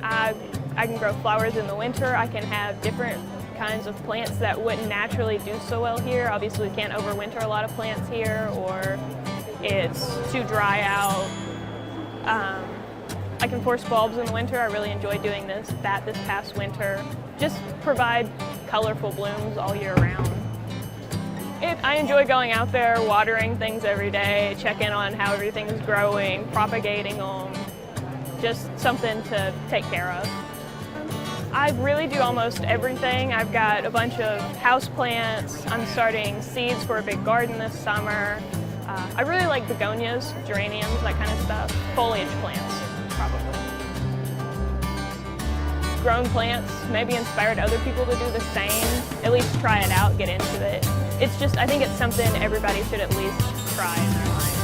I can grow flowers in the winter. I can have different kinds of plants that wouldn't naturally do so well here. Obviously, we can't overwinter a lot of plants here, or it's too dry out. I can force bulbs in the winter. I really enjoy doing this past winter. Just provide colorful blooms all year round. I enjoy going out there, watering things every day, checking on how everything is growing, propagating them, just something to take care of. I really do almost everything. I've got a bunch of house plants. I'm starting seeds for a big garden this summer. I really like begonias, geraniums, that kind of stuff. Foliage plants, probably. Grown plants, maybe inspired other people to do the same. At least try it out, get into it. It's just, I think it's something everybody should at least try in their life.